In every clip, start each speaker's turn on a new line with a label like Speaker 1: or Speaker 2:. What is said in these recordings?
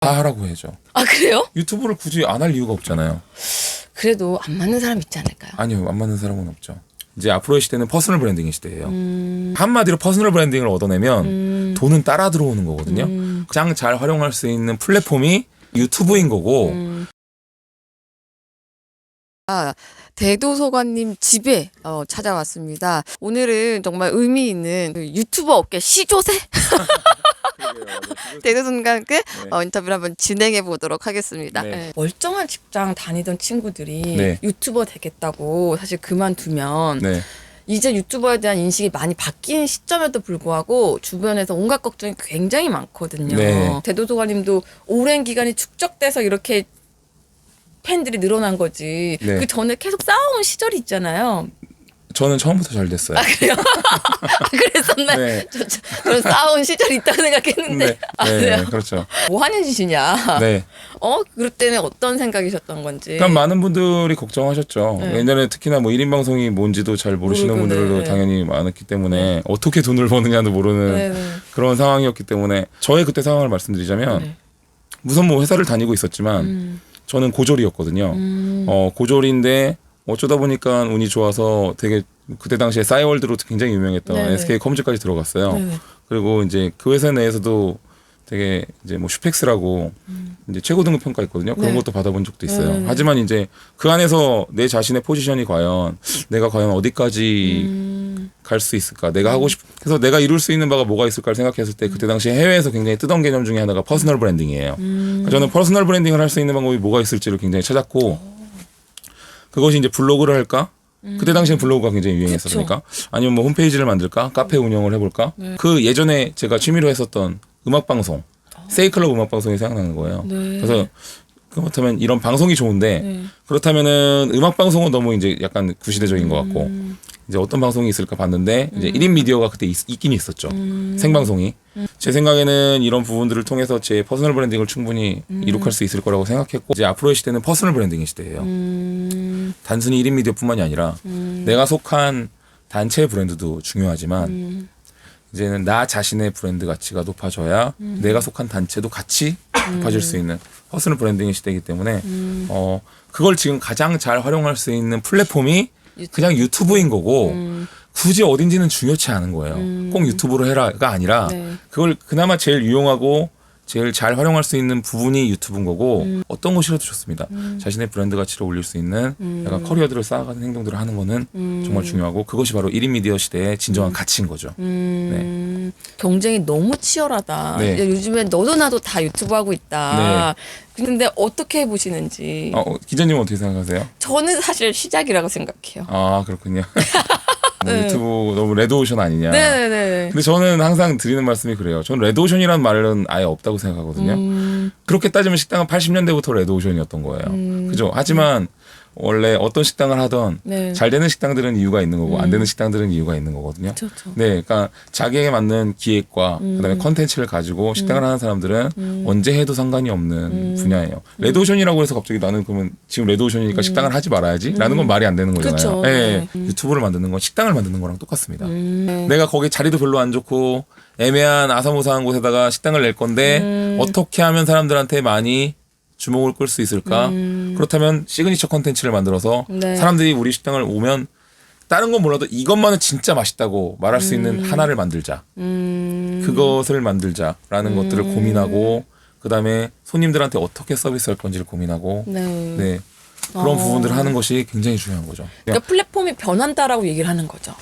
Speaker 1: 다 하라고 해야죠.
Speaker 2: 아 그래요?
Speaker 1: 유튜브를 굳이 안 할 이유가 없잖아요.
Speaker 2: 그래도 안 맞는 사람 있지 않을까요?
Speaker 1: 아니요, 안 맞는 사람은 없죠. 이제 앞으로의 시대는 퍼스널 브랜딩의 시대예요. 한마디로 퍼스널 브랜딩을 얻어내면 돈은 따라 들어오는 거거든요. 가장 잘 활용할 수 있는 플랫폼이 유튜브인 거고.
Speaker 2: 대도서관님 집에 찾아왔습니다. 오늘은 정말 의미 있는 그 유튜버 업계 시조새 대도서관과 함께 인터뷰를 한번 진행해 보도록 하겠습니다.
Speaker 1: 네.
Speaker 2: 네. 멀쩡한 직장 다니던 친구들이
Speaker 1: 네.
Speaker 2: 유튜버 되겠다고 사실 그만두면
Speaker 1: 네.
Speaker 2: 이제 유튜버에 대한 인식이 많이 바뀐 시점에도 불구하고 주변에서 온갖 걱정이 굉장히 많거든요.
Speaker 1: 네.
Speaker 2: 대도서관님도 오랜 기간이 축적돼서 이렇게 팬들이 늘어난 거지.
Speaker 1: 네.
Speaker 2: 그 전에 계속 싸워온 시절이 있잖아요.
Speaker 1: 저는 처음부터 잘 됐어요.
Speaker 2: 아 그래요? 그랬었나?
Speaker 1: 네.
Speaker 2: 저는 싸워온 시절이 있다고 생각했는데.
Speaker 1: 네.
Speaker 2: 아,
Speaker 1: 네.
Speaker 2: 그래요?
Speaker 1: 그렇죠.
Speaker 2: 뭐 하는 짓이냐?
Speaker 1: 네.
Speaker 2: 그럴 때는 어떤 생각이셨던 건지.
Speaker 1: 그러니까 많은 분들이 걱정하셨죠.
Speaker 2: 네.
Speaker 1: 옛날에 특히나 뭐 1인 방송이 뭔지도 잘 모르시는
Speaker 2: 모르고,
Speaker 1: 분들도
Speaker 2: 네.
Speaker 1: 당연히 많았기 때문에 어떻게 돈을 버느냐도 모르는
Speaker 2: 네.
Speaker 1: 그런 상황이었기 때문에 저의 그때 상황을 말씀드리자면
Speaker 2: 네.
Speaker 1: 우선 뭐 회사를 다니고 있었지만 저는 고졸이었거든요. 고졸인데 어쩌다 보니까 운이 좋아서 되게 그때 당시에 싸이월드로 굉장히 유명했던
Speaker 2: 네네.
Speaker 1: SK컴즈까지 들어갔어요.
Speaker 2: 네네.
Speaker 1: 그리고 이제 그 회사 내에서도 되게 이제 뭐 슈펙스라고 이제 최고 등급 평가 있거든요. 그런
Speaker 2: 네.
Speaker 1: 것도 받아본 적도 있어요.
Speaker 2: 네네.
Speaker 1: 하지만 이제 그 안에서 내 자신의 포지션이 내가 과연 어디까지 갈 수 있을까? 내가 하고 그래서 내가 이룰 수 있는 바가 뭐가 있을까를 생각했을 때 그때 당시에 해외에서 굉장히 뜨던 개념 중에 하나가 퍼스널 브랜딩이에요. 그래서 저는 퍼스널 브랜딩을 할 수 있는 방법이 뭐가 있을지를 굉장히 찾았고 그것이 이제 블로그를 할까? 그때 당시엔 블로그가 굉장히 유행했었으니까 아니면 뭐 홈페이지를 만들까? 카페 운영을 해볼까? 그 예전에 제가 취미로 했었던 음악방송 세이클럽 음악방송이 생각나는 거예요.
Speaker 2: 네.
Speaker 1: 그래서 그렇다면 이런 방송이 좋은데
Speaker 2: 네.
Speaker 1: 그렇다면은 음악방송은 너무 이제 약간 구시대적인 것 같고 이제 어떤 방송이 있을까 봤는데 이제 1인 미디어가 그때 있긴 있었죠. 생방송이. 제 생각에는 이런 부분들을 통해서 제 퍼스널 브랜딩을 충분히 이룩할 수 있을 거라고 생각했고 이제 앞으로의 시대는 퍼스널 브랜딩의 시대예요. 단순히 1인 미디어뿐만이 아니라 내가 속한 단체의 브랜드도 중요하지만 이제는 나 자신의 브랜드 가치가 높아져야 내가 속한 단체도 같이 높아질 수 있는 퍼스널 브랜딩의 시대이기 때문에 그걸 지금 가장 잘 활용할 수 있는 플랫폼이 그냥 유튜브인 거고 굳이 어딘지는 중요치 않은 거예요. 꼭 유튜브로 해라가 아니라
Speaker 2: 네.
Speaker 1: 그걸 그나마 제일 유용하고 제일 잘 활용할 수 있는 부분이 유튜브인 거고 어떤 곳이라도 좋습니다. 자신의 브랜드 가치를 올릴 수 있는 약간 커리어들을 쌓아가는 행동들을 하는 거는 정말 중요하고 그것이 바로 1인 미디어 시대의 진정한 가치인 거죠. 네.
Speaker 2: 경쟁이 너무 치열하다.
Speaker 1: 네.
Speaker 2: 요즘엔 너도 나도 다 유튜브 하고 있다. 근데 어떻게 보시는지.
Speaker 1: 기자님은 어떻게 생각하세요?
Speaker 2: 저는 사실 시작이라고 생각해요.
Speaker 1: 아 그렇군요. 뭐
Speaker 2: 네.
Speaker 1: 유튜브 너무 레드오션 아니냐.
Speaker 2: 네네네.
Speaker 1: 근데 저는 항상 드리는 말씀이 그래요. 저는 레드오션이라는 말은 아예 없다고 생각하거든요. 그렇게 따지면 식당은 80년대부터 레드오션이었던 거예요. 그죠? 하지만 원래 어떤 식당을 하던
Speaker 2: 네.
Speaker 1: 잘 되는 식당들은 이유가 있는 거고 안 되는 식당들은 이유가 있는 거거든요.
Speaker 2: 그렇죠.
Speaker 1: 네, 그러니까 자기에게 맞는 기획과 그다음에 컨텐츠를 가지고 식당을 하는 사람들은 언제 해도 상관이 없는 분야예요. 레드오션이라고 해서 갑자기 나는 그러면 지금 레드오션이니까 식당을 하지 말아야지라는 건 말이 안 되는 거잖아요.
Speaker 2: 그쵸.
Speaker 1: 네, 유튜브를 만드는 건 식당을 만드는 거랑 똑같습니다. 내가 거기 자리도 별로 안 좋고 애매한 아사모사한 곳에다가 식당을 낼 건데 어떻게 하면 사람들한테 많이 주목을 끌 수 있을까? 그렇다면 시그니처 컨텐츠를 만들어서
Speaker 2: 네.
Speaker 1: 사람들이 우리 식당을 오면 다른 건 몰라도 이것만은 진짜 맛있다고 말할 수 있는 하나를 만들자. 그것을 만들자라는 것들을 고민하고 그다음에 손님들한테 어떻게 서비스할 건지를 고민하고
Speaker 2: 네.
Speaker 1: 그런 부분들을 하는 것이 굉장히 중요한 거죠.
Speaker 2: 그러니까 플랫폼이 변한다라고 얘기를 하는 거죠.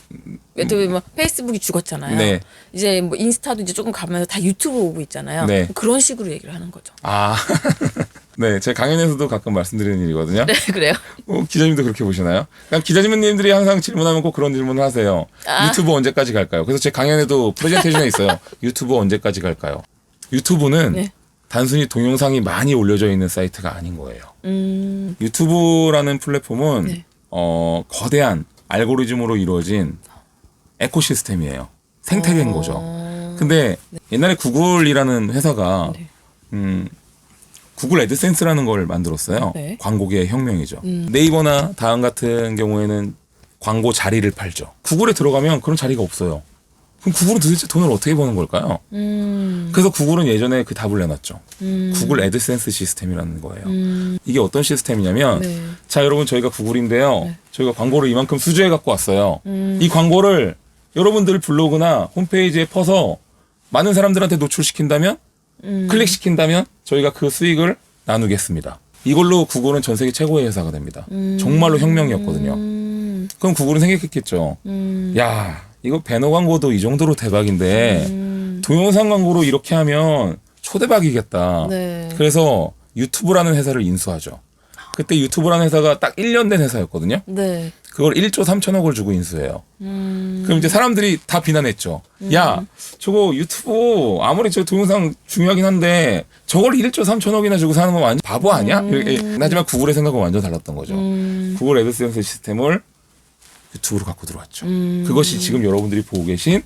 Speaker 2: 예를 들면 페이스북이 죽었잖아요.
Speaker 1: 네.
Speaker 2: 이제 뭐 인스타도 이제 조금 가면서 다 유튜브 오고 있잖아요.
Speaker 1: 네.
Speaker 2: 그런 식으로 얘기를 하는 거죠.
Speaker 1: 아, 네, 제 강연에서도 가끔 말씀드리는 일이거든요.
Speaker 2: 네, 그래요.
Speaker 1: 기자님도 그렇게 보시나요? 그냥 기자님들이 항상 질문하면 꼭 그런 질문을 하세요. 유튜브 언제까지 갈까요? 그래서 제 강연에도 프레젠테이션에 있어요. 유튜브 언제까지 갈까요? 유튜브는
Speaker 2: 네.
Speaker 1: 단순히 동영상이 많이 올려져 있는 사이트가 아닌 거예요. 유튜브라는 플랫폼은
Speaker 2: 네.
Speaker 1: 거대한 알고리즘으로 이루어진 에코시스템이에요. 생태계인 거죠. 근데 옛날에 구글이라는 회사가 구글 애드센스라는 걸 만들었어요.
Speaker 2: 네.
Speaker 1: 광고계의 혁명이죠. 네이버나 다음 같은 경우에는 광고 자리를 팔죠. 구글에 들어가면 그런 자리가 없어요. 그럼 구글은 도대체 돈을 어떻게 버는 걸까요? 그래서 구글은 예전에 그 답을 내놨죠. 구글 애드센스 시스템이라는 거예요. 이게 어떤 시스템이냐면
Speaker 2: 네.
Speaker 1: 자 여러분 저희가 구글인데요.
Speaker 2: 네.
Speaker 1: 저희가 광고를 이만큼 수주해 갖고 왔어요. 이 광고를 여러분들 블로그나 홈페이지에 퍼서 많은 사람들한테 노출시킨다면 클릭시킨다면 저희가 그 수익을 나누겠습니다. 이걸로 구글은 전 세계 최고의 회사가 됩니다. 정말로 혁명이었거든요. 그럼 구글은 생각했겠죠. 야 이거 배너 광고도 이 정도로 대박인데 동영상 광고로 이렇게 하면 초대박이겠다.
Speaker 2: 네.
Speaker 1: 그래서 유튜브라는 회사를 인수하죠. 그때 유튜브라는 회사가 딱 1년 된 회사였거든요.
Speaker 2: 네.
Speaker 1: 그걸 1조 3천억을 주고 인수해요. 그럼 이제 사람들이 다 비난했죠. 야, 저거 유튜브 아무리 저 동영상 중요하긴 한데 저걸 1조 3천억이나 주고 사는 거 완전 바보 아니야? 이렇게. 하지만 구글의 생각은 완전 달랐던 거죠. 구글 애드센스 시스템을 유튜브로 갖고 들어왔죠. 그것이 지금 여러분들이 보고 계신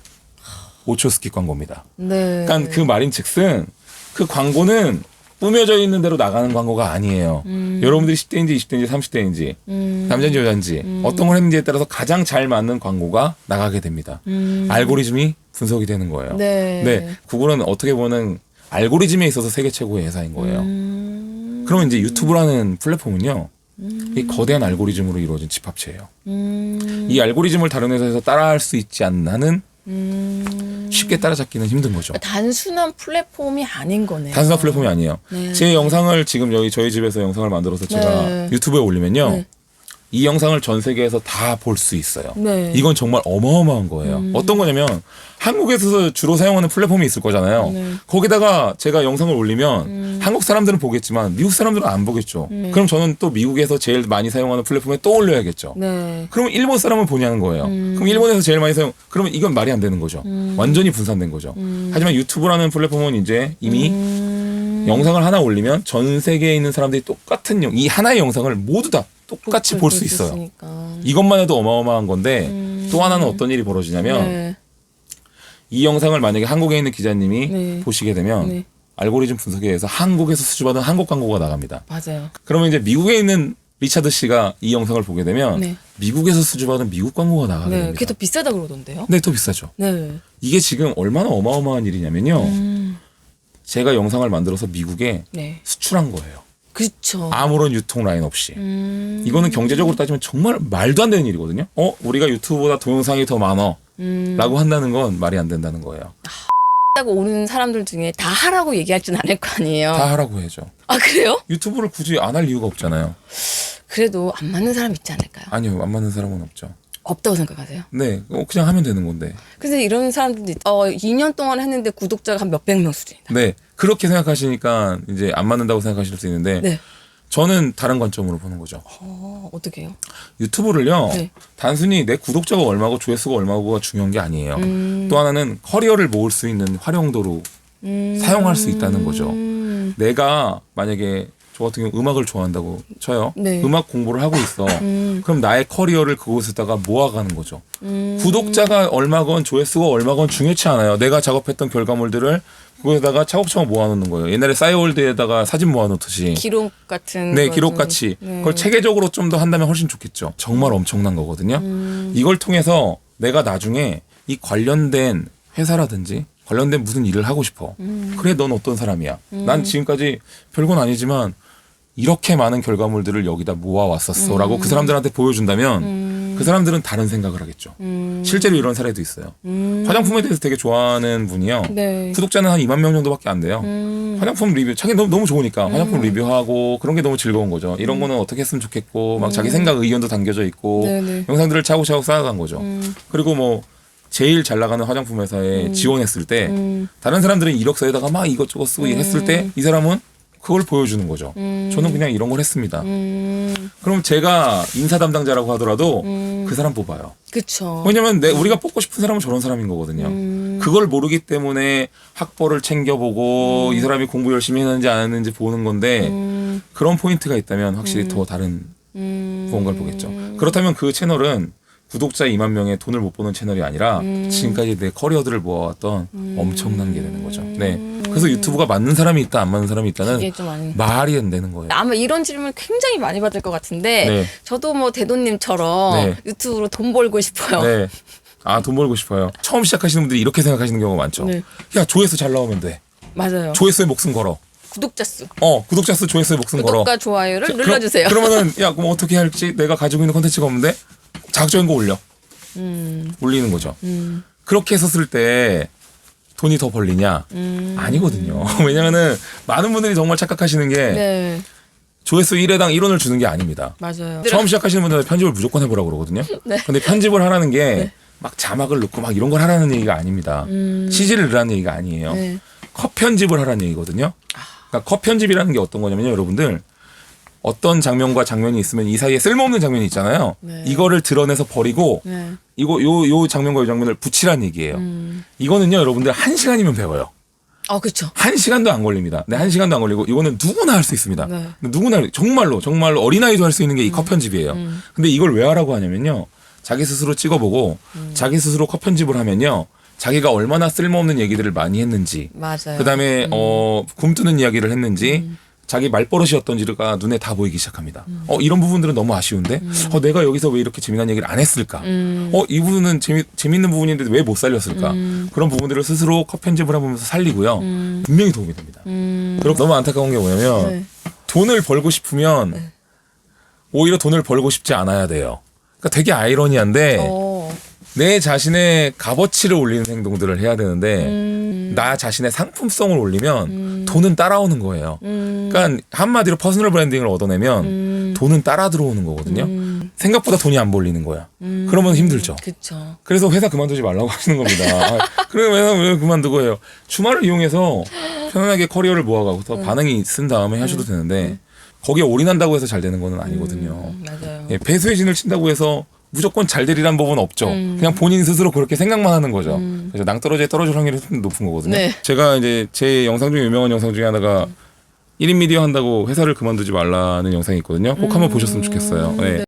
Speaker 1: 5초 스킵 광고입니다.
Speaker 2: 네.
Speaker 1: 그러니까 그 말인즉슨 그 광고는 꾸며져 있는 대로 나가는 광고가 아니에요. 여러분들이 10대인지 20대인지 30대인지 남자인지 여자인지 어떤 걸 했는지에 따라서 가장 잘 맞는 광고가 나가게 됩니다. 알고리즘이 분석이 되는 거예요.
Speaker 2: 네.
Speaker 1: 네, 구글은 어떻게 보면 알고리즘에 있어서 세계 최고의 회사인 거예요. 그러면 이제 유튜브라는 플랫폼은요. 이 거대한 알고리즘으로 이루어진 집합체예요. 이 알고리즘을 다른 회사에서 따라할 수 있지 않는 쉽게 따라잡기는 힘든 거죠.
Speaker 2: 단순한 플랫폼이 아닌 거네요.
Speaker 1: 단순한 플랫폼이 아니에요.
Speaker 2: 네.
Speaker 1: 제 영상을 지금 여기 저희 집에서 영상을 만들어서 제가
Speaker 2: 네.
Speaker 1: 유튜브에 올리면요.
Speaker 2: 네.
Speaker 1: 이 영상을 전 세계에서 다 볼 수 있어요.
Speaker 2: 네.
Speaker 1: 이건 정말 어마어마한 거예요. 어떤 거냐면 한국에서 주로 사용하는 플랫폼이 있을 거잖아요.
Speaker 2: 네.
Speaker 1: 거기다가 제가 영상을 올리면 한국 사람들은 보겠지만 미국 사람들은 안 보겠죠. 그럼 저는 또 미국에서 제일 많이 사용하는 플랫폼에 또 올려야겠죠.
Speaker 2: 네.
Speaker 1: 그러면 일본 사람은 보냐는 거예요. 그럼 일본에서 제일 많이 사용, 그러면 이건 말이 안 되는 거죠. 완전히 분산된 거죠. 하지만 유튜브라는 플랫폼은 이제 이미 영상을 하나 올리면 전 세계에 있는 사람들이 똑같은 이 하나의 영상을 모두 다 똑같이 볼 수 있어요.
Speaker 2: 있으니까.
Speaker 1: 이것만 해도 어마어마한 건데 또 하나는 어떤 일이 벌어지냐면
Speaker 2: 네.
Speaker 1: 이 영상을 만약에 한국에 있는 기자님이
Speaker 2: 네.
Speaker 1: 보시게 되면
Speaker 2: 네.
Speaker 1: 알고리즘 분석에 의해서 한국에서 수주받은 한국 광고가 나갑니다.
Speaker 2: 맞아요.
Speaker 1: 그러면 이제 미국에 있는 리차드 씨가 이 영상을 보게 되면
Speaker 2: 네.
Speaker 1: 미국에서 수주받은 미국 광고가 나가게
Speaker 2: 네.
Speaker 1: 됩니다.
Speaker 2: 그게 더 비싸다 그러던데요.
Speaker 1: 네, 더 비싸죠.
Speaker 2: 네.
Speaker 1: 이게 지금 얼마나 어마어마한 일이냐면요. 제가 영상을 만들어서 미국에
Speaker 2: 네.
Speaker 1: 수출한 거예요.
Speaker 2: 그렇죠.
Speaker 1: 아무런 유통 라인 없이. 이거는 경제적으로 따지면 정말 말도 안 되는 일이거든요. 우리가 유튜브보다 동영상이 더 많어. 라고 한다는 건 말이 안 된다는 거예요.
Speaker 2: 하고 오는 사람들 중에 다 하라고 얘기하진 않을 거 아니에요.
Speaker 1: 다 하라고 해야죠.
Speaker 2: 아 그래요?
Speaker 1: 유튜브를 굳이 안 할 이유가 없잖아요.
Speaker 2: 그래도 안 맞는 사람 있지 않을까요?
Speaker 1: 아니요, 안 맞는 사람은 없죠.
Speaker 2: 없다고 생각하세요?
Speaker 1: 네, 그냥 하면 되는 건데.
Speaker 2: 근데 이런 사람들도 2년 동안 했는데 구독자가 한 몇백 명 수준이다.
Speaker 1: 네, 그렇게 생각하시니까 이제 안 맞는다고 생각하실 수 있는데
Speaker 2: 네.
Speaker 1: 저는 다른 관점으로 보는 거죠.
Speaker 2: 어떻게 해요?
Speaker 1: 유튜브를요,
Speaker 2: 네.
Speaker 1: 단순히 내 구독자가 얼마고 조회수가 얼마고가 중요한 게 아니에요. 또 하나는 커리어를 모을 수 있는 활용도로 사용할 수 있다는 거죠. 내가 만약에 저 같은 경우 음악을 좋아한다고 쳐요.
Speaker 2: 네.
Speaker 1: 음악 공부를 하고 있어. 그럼 나의 커리어를 그곳에다가 모아가는 거죠. 구독자가 얼마건 조회수가 얼마건 중요치 않아요. 내가 작업했던 결과물들을 그거에다가 차곡차곡 모아놓는 거예요. 옛날에 싸이월드에다가 사진 모아놓듯이.
Speaker 2: 기록 같은.
Speaker 1: 네,
Speaker 2: 거
Speaker 1: 기록같이.
Speaker 2: 네.
Speaker 1: 그걸 체계적으로 좀 더 한다면 훨씬 좋겠죠. 정말 엄청난 거거든요. 이걸 통해서 내가 나중에 이 관련된 회사라든지 관련된 무슨 일을 하고 싶어. 그래, 넌 어떤 사람이야? 난 지금까지 별건 아니지만 이렇게 많은 결과물들을 여기다 모아왔었어. 라고 그 사람들한테 보여준다면 그 사람들은 다른 생각을 하겠죠. 실제로 이런 사례도 있어요. 화장품에 대해서 되게 좋아하는 분이요.
Speaker 2: 네.
Speaker 1: 구독자는 한 2만 명 정도밖에 안 돼요. 화장품 리뷰, 자기 너무 좋으니까 화장품 리뷰하고 그런 게 너무 즐거운 거죠. 이런 거는 어떻게 했으면 좋겠고 막 자기 생각, 의견도 담겨져 있고
Speaker 2: 네네.
Speaker 1: 영상들을 차곡차곡 쌓아간 거죠. 그리고 뭐 제일 잘 나가는 화장품 회사에 지원했을 때 다른 사람들은 이력서에다가 막 이것저것 쓰고 했을 때 이 사람은 그걸 보여주는 거죠. 저는 그냥 이런 걸 했습니다. 그럼 제가 인사 담당자라고 하더라도 그 사람 뽑아요.
Speaker 2: 그쵸.
Speaker 1: 왜냐면 우리가 뽑고 싶은 사람은 저런 사람인 거거든요. 그걸 모르기 때문에 학벌을 챙겨보고 이 사람이 공부 열심히 했는지 안 했는지 보는 건데 그런 포인트가 있다면 확실히 더 다른 무언가를 보겠죠. 그렇다면 그 채널은 구독자 2만 명의 돈을 못 버는 채널이 아니라 지금까지 내 커리어들을 모아왔던 엄청난 게 되는 거죠. 네. 그래서 유튜브가 맞는 사람이 있다, 안 맞는 사람이 있다는
Speaker 2: 이게 좀 아닌.
Speaker 1: 말이 안 되는 거예요.
Speaker 2: 아마 이런 질문 굉장히 많이 받을 것 같은데
Speaker 1: 네.
Speaker 2: 저도 뭐 대도님처럼
Speaker 1: 네.
Speaker 2: 유튜브로 돈 벌고 싶어요.
Speaker 1: 네. 아, 돈 벌고 싶어요. 처음 시작하시는 분들이 이렇게 생각하시는 경우가 많죠.
Speaker 2: 네.
Speaker 1: 야, 조회수 잘 나오면 돼.
Speaker 2: 맞아요.
Speaker 1: 조회수에 목숨 걸어.
Speaker 2: 구독자 수.
Speaker 1: 구독자 수 조회수에 목숨 걸어.
Speaker 2: 구독과 좋아요를 눌러주세요.
Speaker 1: 그러면은 야, 그럼 어떻게 할지 내가 가지고 있는 콘텐츠가 없는데 자극적인 거 올려. 올리는 거죠. 그렇게 했었을 때 돈이 더 벌리냐? 아니거든요. 왜냐면은 많은 분들이 정말 착각하시는 게
Speaker 2: 네.
Speaker 1: 조회수 1회당 1원을 주는 게 아닙니다.
Speaker 2: 맞아요.
Speaker 1: 처음 시작하시는 분들은 편집을 무조건 해보라고 그러거든요.
Speaker 2: 네.
Speaker 1: 근데 편집을 하라는 게 막 자막을 넣고 막 이런 걸 하라는 얘기가 아닙니다. CG를 넣으라는 얘기가 아니에요.
Speaker 2: 네.
Speaker 1: 컷 편집을 하라는 얘기거든요. 그러니까 컷 편집이라는 게 어떤 거냐면요, 여러분들. 어떤 장면과 장면이 있으면 이 사이에 쓸모없는 장면이 있잖아요.
Speaker 2: 네.
Speaker 1: 이거를 드러내서 버리고
Speaker 2: 네.
Speaker 1: 요 장면과 요 장면을 붙이라는 얘기예요. 이거는요, 여러분들 1시간이면 배워요.
Speaker 2: 그렇죠.
Speaker 1: 1시간도 안 걸립니다. 네, 1시간도 안 걸리고 이거는 누구나 할 수 있습니다.
Speaker 2: 네.
Speaker 1: 누구나 정말로 어린아이도 할 수 있는 게 이 컷 편집이에요. 근데 이걸 왜 하라고 하냐면요. 자기 스스로 찍어보고 자기 스스로 컷 편집을 하면요. 자기가 얼마나 쓸모없는 얘기들을 많이 했는지,
Speaker 2: 맞아요.
Speaker 1: 그다음에 굼뜨는 이야기를 했는지, 자기 말버릇이 어떤지가 눈에 다 보이기 시작합니다. 이런 부분들은 너무 아쉬운데, 내가 여기서 왜 이렇게 재미난 얘기를 안 했을까? 이 부분은 재밌는 부분인데 왜 못 살렸을까? 그런 부분들을 스스로 컷 편집을 해보면서 살리고요. 분명히 도움이 됩니다. 그리고 너무 안타까운 게 뭐냐면
Speaker 2: 네.
Speaker 1: 돈을 벌고 싶으면 오히려 돈을 벌고 싶지 않아야 돼요. 그러니까 되게 아이러니한데 내 자신의 값어치를 올리는 행동들을 해야 되는데 나 자신의 상품성을 올리면 돈은 따라오는 거예요. 그러니까 한마디로 퍼스널 브랜딩을 얻어내면 돈은 따라 들어오는 거거든요. 생각보다 돈이 안 벌리는 거야. 그러면 힘들죠.
Speaker 2: 그렇죠.
Speaker 1: 그래서 회사 그만두지 말라고 하시는 겁니다. 그러면 왜 그만두고 해요? 주말을 이용해서 편안하게 커리어를 모아가고 더 반응이 쓴 다음에 하셔도 되는데 거기에 올인한다고 해서 잘 되는 건 아니거든요.
Speaker 2: 맞아요.
Speaker 1: 예, 배수의 진을 친다고 해서 무조건 잘 되리란 법은 없죠. 그냥 본인 스스로 그렇게 생각만 하는 거죠. 그래서 낭떠러지에 떨어질 확률이 좀 높은 거거든요.
Speaker 2: 네.
Speaker 1: 제가 이제 제 영상 중에 유명한 영상 중에 하나가 1인 미디어 한다고 회사를 그만두지 말라는 영상이 있거든요. 꼭 한번 보셨으면 좋겠어요. 네.